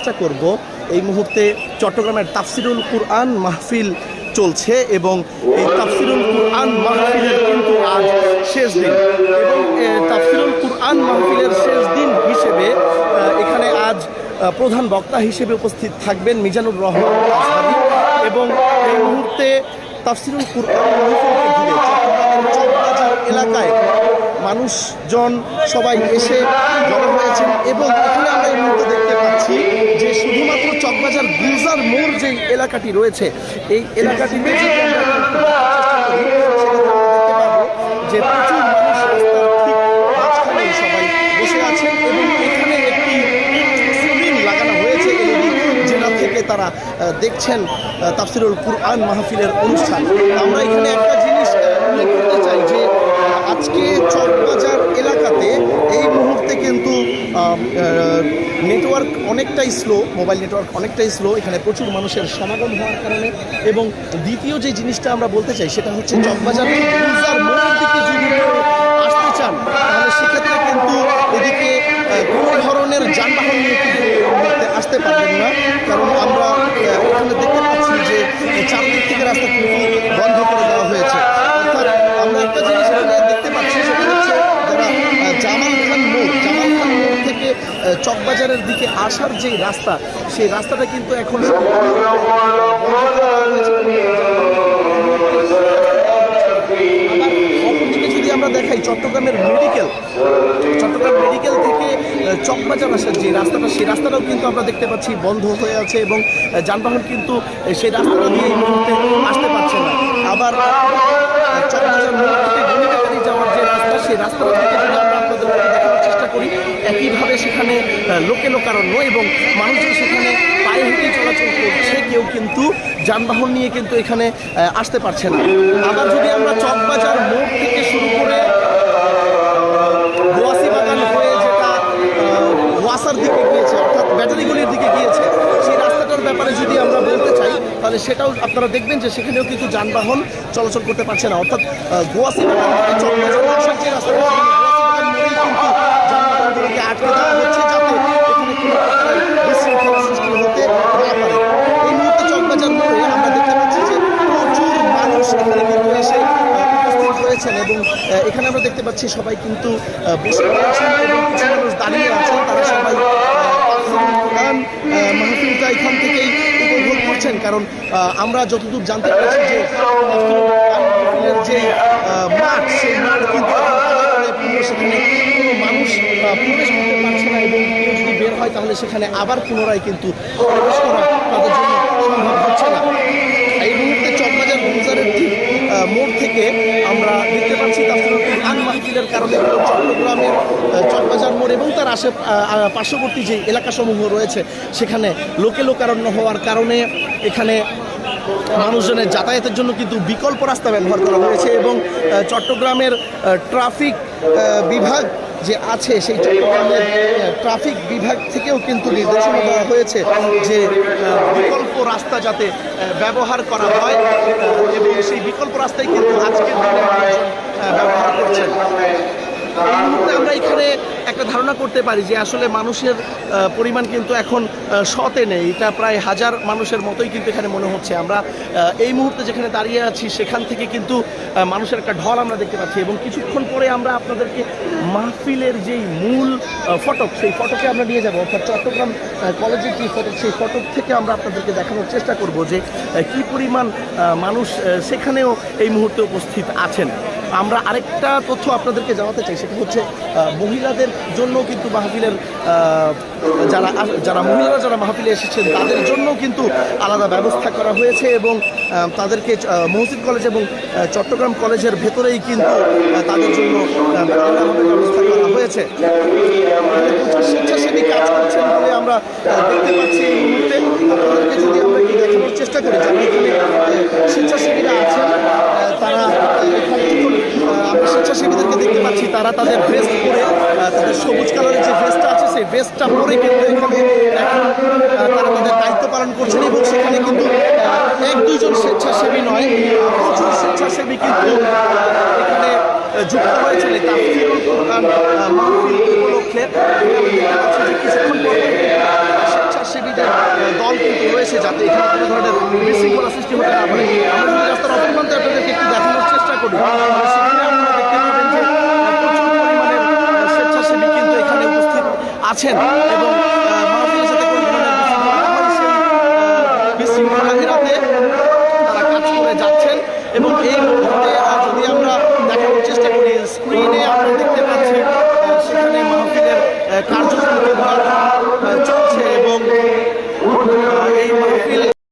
চেষ্টা করব। এই মুহূর্তে চট্টগ্রামের তাফসিরুল কুরআন মাহফিল চলছে এবং এই তাফসিরুল কুরআন মাহফিলের কিন্তু আজ শেষ দিন এবং তাফসিরুল কুরআন মাহফিলের শেষ দিন হিসেবে এখানে আজ প্রধান বক্তা হিসেবে উপস্থিত থাকবেন মিজানুর রহমান আজহারী এবং এই মুহূর্তে তাফসিরুল কুরআন মাহফিলকে ঘিরে চট্টগ্রামের চকবাজার এলাকায় মানুষজন সবাই এসে জড়ো হয়েছেন এবং এখানে আমরা এই মুহূর্তে দেখতে পাচ্ছি যে শুধুমাত্র চকবাজার গুলজার মোড় যে এলাকাটি রয়েছে এই এলাকাটিতে যে প্রচুর মানুষ রাস্তার ঠিক মাঝখানে সবাই বসে আছেন এবং এখানে একটি স্ক্রিন লাগানো হয়েছে যেটা থেকে তারা দেখছেন তাফসিরুল কুরআন মাহফিলের অনুষ্ঠান। আমরা এখানে একটা জিনিস উল্লেখ করতে চাই যে আজকে চকবাজার এলাকাতে এই মুহূর্তে কিন্তু নেটওয়ার্ক অনেকটাই স্লো, মোবাইল নেটওয়ার্ক অনেকটাই স্লো, এখানে প্রচুর মানুষের সমাগম হওয়ার কারণে। এবং দ্বিতীয় যে জিনিসটা আমরা বলতে চাই সেটা হচ্ছে চকবাজার গুলজার মোড়ের দিকে যদি আসতে চান তাহলে সেক্ষেত্রে কিন্তু এদিকে কোনো ধরনের যানবাহন নিয়ে কিন্তু আসতে পারবেন না, কারণ আমরা এখানে দেখতে পাচ্ছি যে চারদিক থেকে রাস্তা বন্ধ করে দেওয়া হয়েছে। অর্থাৎ আমরা একটা জিনিস দেখতে পাচ্ছি সেটা হচ্ছে যারা জামাল খান মোড় থেকে চকবাজারের দিকে আসার যে রাস্তা সেই রাস্তাটা কিন্তু এখন অপরদিকে যদি আমরা দেখাই চট্টগ্রাম মেডিকেল থেকে চকবাজার আসার যে রাস্তাটা সেই রাস্তাটাও কিন্তু আমরা দেখতে পাচ্ছি বন্ধ হয়ে আছে এবং যানবাহন কিন্তু সেই রাস্তাটা দিয়ে এই মুহূর্তে আসতে পারছে না। আবার চকবাজার মোড় থেকে গণিকাকারী যাওয়ার যে রাস্তা সেই রাস্তাটা থেকে যদি আমরা আপনাদের দেখানোর চেষ্টা করি একইভাবে সেখানে লোকারণ্য এবং মানুষজন সেখানে পায়ে হেঁটে চলাচল করছে, কেউ কিন্তু যানবাহন নিয়ে কিন্তু এখানে আসতে পারছে না। আবার যদি আমরা চকবাজার মোড় থেকে শুরু করে গোয়াসি বাগান হয়ে যেটা ওয়াসার দিকে গিয়েছে অর্থাৎ ব্যাটারিগুলির দিকে গিয়েছে সেই রাস্তাটার ব্যাপারে যদি আমরা বলতে চাই তাহলে সেটাও আপনারা দেখবেন যে সেখানেও কিন্তু যানবাহন চলাচল করতে পারছে না। অর্থাৎ গোয়াসি বাগান থেকে চকবাজার আসার যে রাস্তাটা গোয়াসি বাগান মোড়েই কিন্তু যানবাহনগুলিকে আটকে দেওয়া হচ্ছে যাতে এখানে কোনো বিশৃঙ্খলা সৃষ্টি হতে না পারে। এই মুহূর্তে চকবাজার মোড়ে আমরা দেখতে পাচ্ছি যে প্রচুর মানুষ এখানে কিন্তু এসে উপস্থিত হয়েছেন এবং এখানে আমরা দেখতে পাচ্ছি সবাই কিন্তু বসে রয়েছেন এবং কিছু মানুষ দাঁড়িয়ে আছেন, তারা সবাই মাহফিলটা এখান থেকেই উপভোগ করছেন। কারণ আমরা যতদূর জানতে পেরেছি যে যে মাঠ সেই মাঠ কিন্তু সেখানে কোনো মানুষ প্রবেশ করতে পারছে না এবং কেউ যদি বের হয় তাহলে সেখানে আবার পুনরায় কিন্তু প্রবেশ করা তাদের জন্য সম্ভব হচ্ছে না। এই মুহূর্তে চকবাজার গুলজারের ঠিক মোড় থেকে আমরা দেখতে পাচ্ছি তাফসিরুল কুরআন মাহফিলের কারণে চট্টগ্রামের চকবাজার মোড় এবং তার পার্শ্ববর্তী যে এলাকাসমূহ রয়েছে সেখানে লোকারণ্য হওয়ার কারণে এখানে মানুষজনের যাতায়াতের জন্য কিন্তু বিকল্প রাস্তা ব্যবহার করা হয়েছে এবং চট্টগ্রামের ট্রাফিক বিভাগ যে আছে সেই চট্টগ্রামের ট্রাফিক বিভাগ থেকেও কিন্তু নির্দেশনা দেওয়া হয়েছে যে বিকল্প রাস্তা যাতে ব্যবহার করা হয় এবং সেই বিকল্প রাস্তায় কিন্তু আজকের দিনে ব্যবহার করছেন। এই মুহূর্তে আমরা এখানে একটা ধারণা করতে পারি যে আসলে মানুষের পরিমাণ কিন্তু এখন শতে নেই, এটা প্রায় 1000 মানুষের মতোই কিন্তু এখানে মনে হচ্ছে। আমরা এই মুহূর্তে যেখানে দাঁড়িয়ে আছি সেখান থেকে কিন্তু মানুষের একটা ঢল আমরা দেখতে পাচ্ছি এবং কিছুক্ষণ পরে আমরা আপনাদেরকে মাহফিলের যেই মূল ফটক সেই ফটকে আমরা নিয়ে যাব, অর্থাৎ চট্টগ্রাম কলেজের যে ফটক সেই ফটক থেকে আমরা আপনাদেরকে দেখানোর চেষ্টা করব যে কী পরিমাণ মানুষ সেখানেও এই মুহূর্তে উপস্থিত আছেন। আমরা আরেকটা তথ্য আপনাদেরকে জানাতে চাই, সেটা হচ্ছে মহিলাদের জন্য কিন্তু মাহফিলের যারা মহিলারা যারা মাহফিলে এসেছেন তাদের জন্য কিন্তু আলাদা ব্যবস্থা করা হয়েছে এবং তাদেরকে মহসিন কলেজ এবং চট্টগ্রাম কলেজের ভেতরেই কিন্তু তাদের জন্য আলাদাভাবে ব্যবস্থা করা হয়েছে। প্রচুর স্বেচ্ছাসেবী কাজ করছেন বলে আমরা দেখতে পাচ্ছি। এই মুহূর্তে আপনাদেরকে যদি আমরা একটু দেখানোর চেষ্টা করি যারা এখানে স্বেচ্ছাসেবীরা আছেন তারা এখানে আমরা স্বেচ্ছাসেবীদেরকে দেখতে পাচ্ছি তারা তাদের ভেস্ট পরে তাদের সবুজ কালারের যে ভেস্টটা আছে সেই ভেস্টটা পরে কিন্তু এখানে এখন তারা তাদের দায়িত্ব পালন করছেন এবং সেখানে কিন্তু 1-2 জন স্বেচ্ছাসেবী নয়, প্রচুর স্বেচ্ছাসেবী কিন্তু এখানে যুক্ত হয়েছেন এই তাফসিরুল কুরআন মাহফিল উপলক্ষে। কিছুক্ষণ পরে স্বেচ্ছাসেবীদের বিশৃঙ্খলা সৃষ্টি হতে না পারে। আমরা যদি রাস্তার অপর প্রান্তে আপনাদেরকে একটু দেখানোর চেষ্টা করি, সেখানে আপনারা দেখতে পাবেন যে প্রচুর পরিমাণের স্বেচ্ছাসেবী কিন্তু এখানে উপস্থিত আছেন এবং মাহফিলের সাথে কোনো ধরনের বিশৃঙ্খলা এড়াতে তারা কাজ করে যাচ্ছেন। এবং এই মুহূর্তে যদি আমরা দেখানোর চেষ্টা করি, স্ক্রিনে আমরা দেখতে পাচ্ছি সেখানে মাহফিলের কার্যক্রম